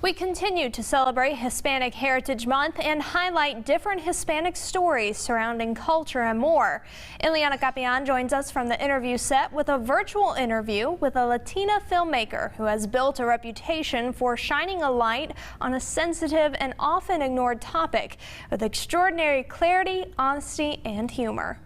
We continue to celebrate Hispanic Heritage Month and highlight different Hispanic stories surrounding culture and more. Eñye Capian joins us from the interview set with a virtual interview with a Latina filmmaker who has built a reputation for shining a light on a sensitive and often ignored topic with extraordinary clarity, honesty, and humor.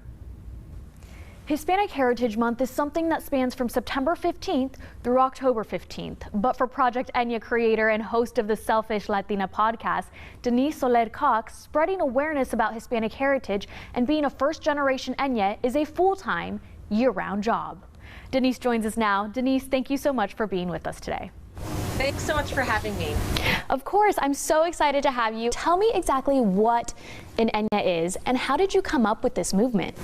Hispanic Heritage Month is something that spans from September 15th through October 15th. But for Project Eñye creator and host of the Selfish Latina podcast, Denise Soler Cox, spreading awareness about Hispanic heritage and being a first-generation Eñye is a full-time, year-round job. Denise joins us now. Denise, thank you so much for being with us today. Thanks so much for having me. Of course, I'm so excited to have you. Tell me exactly what an Eñye is and how did you come up with this movement?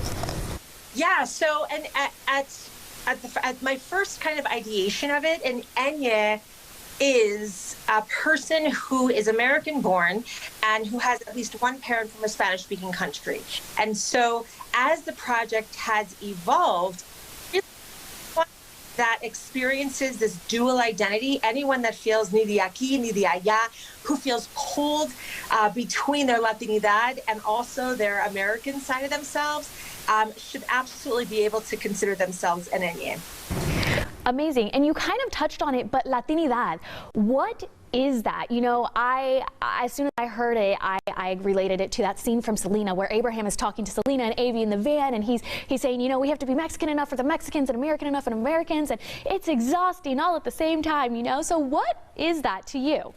Yeah, so and at my first kind of ideation of it, an Eñye is a person who is American born and who has at least one parent from a Spanish speaking country. And so as the project has evolved, that experiences this dual identity, anyone that feels ni de aquí, ni de allá, who feels pulled between their Latinidad and also their American side of themselves, should absolutely be able to consider themselves an Eñye. Amazing. And you kind of touched on it, but Latinidad, what is that? You know, as soon as I heard it, I related it to that scene from Selena where Abraham is talking to Selena and Avi in the van, and he's saying, you know, we have to be Mexican enough for the Mexicans and American enough for the Americans, and it's exhausting all at the same time, you know? So what is that to you?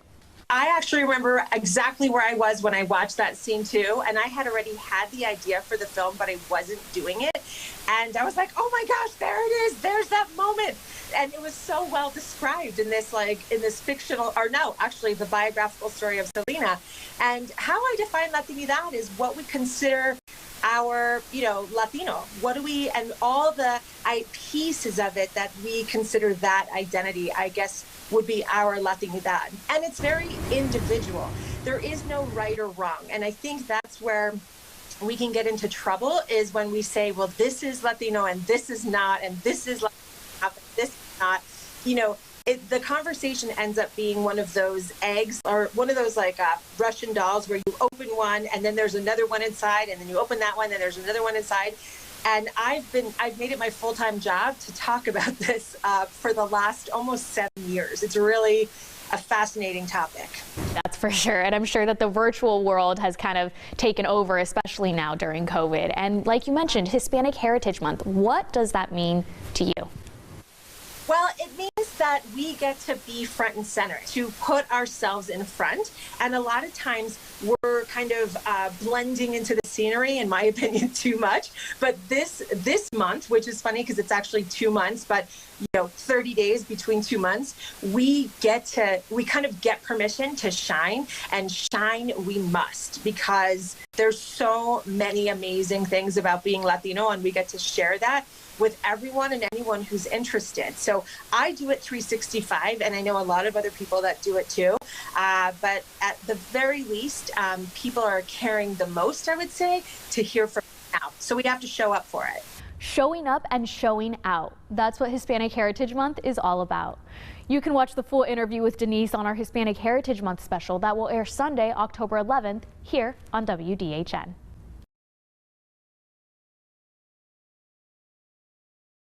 I actually remember exactly where I was when I watched that scene too, and I had already had the idea for the film, but I wasn't doing it. And I was like, oh my gosh, there it is, there's that moment. And it was so well described in this, in this fictional, or no, actually the biographical story of Selena. And how I define Latinidad is what we consider our, Latino. What do we, and all the pieces of it that we consider that identity, I guess, would be our Latinidad. And it's very individual. There is no right or wrong. And I think that's where we can get into trouble, is when we say, well, this is Latino and this is not, and this is Latino and this is not. The conversation ends up being one of those eggs, or one of those Russian dolls where you open one and then there's another one inside, and then you open that one and there's another one inside. And I've made it my full-time job to talk about this for the last almost 7 years. It's really a fascinating topic. That's for sure. And I'm sure that the virtual world has kind of taken over, especially now during COVID. And like you mentioned, Hispanic Heritage Month, what does that mean to you? Well, it means that we get to be front and center, to put ourselves in front. And a lot of times we're kind of blending into the scenery, in my opinion, too much. But this month, which is funny because it's actually 2 months, but 30 days between 2 months, we kind of get permission to shine, and shine we must, because there's so many amazing things about being Latino, and we get to share that with everyone and anyone who's interested. So I do it 365, and I know a lot of other people that do it too. But at the very least, people are caring the most, I would say, to hear from now. So we have to show up for it. Showing up and showing out. That's what Hispanic Heritage Month is all about. You can watch the full interview with Denise on our Hispanic Heritage Month special that will air Sunday, October 11th, here on WDHN.